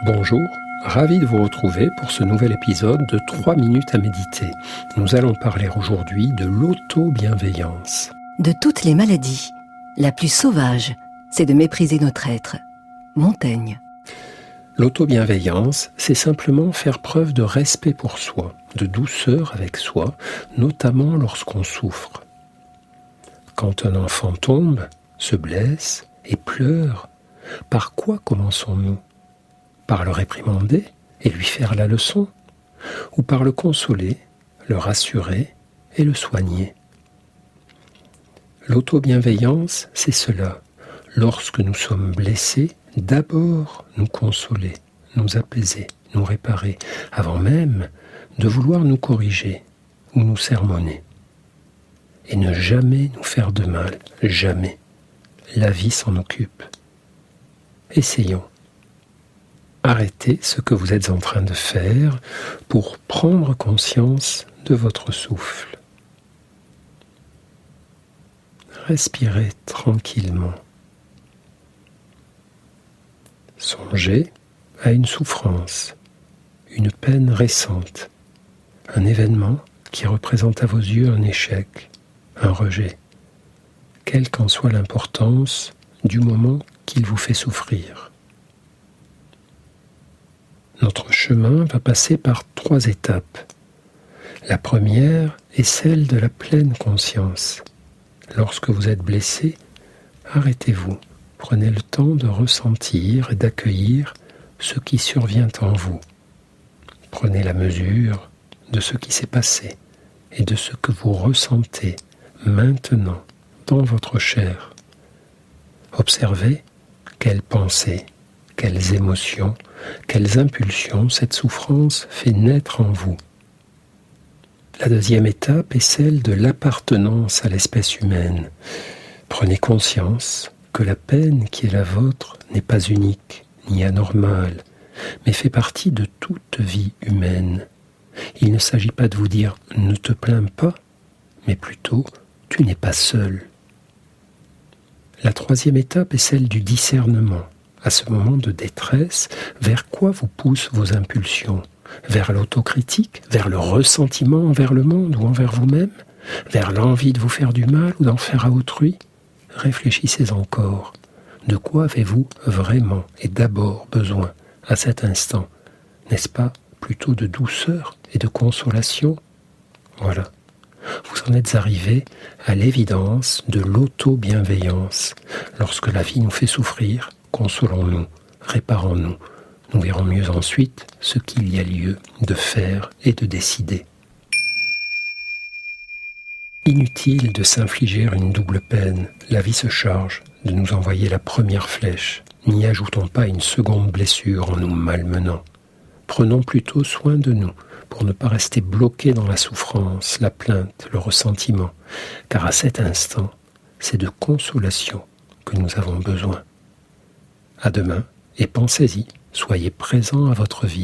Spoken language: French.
Bonjour, ravi de vous retrouver pour ce nouvel épisode de 3 minutes à méditer. Nous allons parler aujourd'hui de l'auto-bienveillance. De toutes les maladies, la plus sauvage, c'est de mépriser notre être. Montaigne. L'auto-bienveillance, c'est simplement faire preuve de respect pour soi, de douceur avec soi, notamment lorsqu'on souffre. Quand un enfant tombe, se blesse et pleure, par quoi commençons-nous ? Par le réprimander et lui faire la leçon, ou par le consoler, le rassurer et le soigner. L'auto-bienveillance, c'est cela. Lorsque nous sommes blessés, d'abord nous consoler, nous apaiser, nous réparer, avant même de vouloir nous corriger ou nous sermonner. Et ne jamais nous faire de mal, jamais. La vie s'en occupe. Essayons. Arrêtez ce que vous êtes en train de faire pour prendre conscience de votre souffle. Respirez tranquillement. Songez à une souffrance, une peine récente, un événement qui représente à vos yeux un échec, un rejet, quelle qu'en soit l'importance du moment qu'il vous fait souffrir. Notre chemin va passer par 3 étapes. La première est celle de la pleine conscience. Lorsque vous êtes blessé, arrêtez-vous. Prenez le temps de ressentir et d'accueillir ce qui survient en vous. Prenez la mesure de ce qui s'est passé et de ce que vous ressentez maintenant dans votre chair. Observez quelles pensées, quelles émotions, quelles impulsions cette souffrance fait naître en vous. La deuxième étape est celle de l'appartenance à l'espèce humaine. Prenez conscience que la peine qui est la vôtre n'est pas unique ni anormale, mais fait partie de toute vie humaine. Il ne s'agit pas de vous dire « ne te plains pas », mais plutôt « tu n'es pas seul ». La troisième étape est celle du discernement. À ce moment de détresse, vers quoi vous poussent vos impulsions ? Vers l'autocritique, vers le ressentiment envers le monde ou envers vous-même ? Vers l'envie de vous faire du mal ou d'en faire à autrui ? Réfléchissez encore. De quoi avez-vous vraiment et d'abord besoin à cet instant ? N'est-ce pas plutôt de douceur et de consolation ? Voilà. Vous en êtes arrivé à l'évidence de l'auto-bienveillance. Lorsque la vie nous fait souffrir, consolons-nous, réparons-nous. Nous verrons mieux ensuite ce qu'il y a lieu de faire et de décider. Inutile de s'infliger une double peine. La vie se charge de nous envoyer la première flèche. N'y ajoutons pas une seconde blessure en nous malmenant. Prenons plutôt soin de nous pour ne pas rester bloqués dans la souffrance, la plainte, le ressentiment. Car à cet instant, c'est de consolation que nous avons besoin. À demain et pensez-y, soyez présents à votre vie.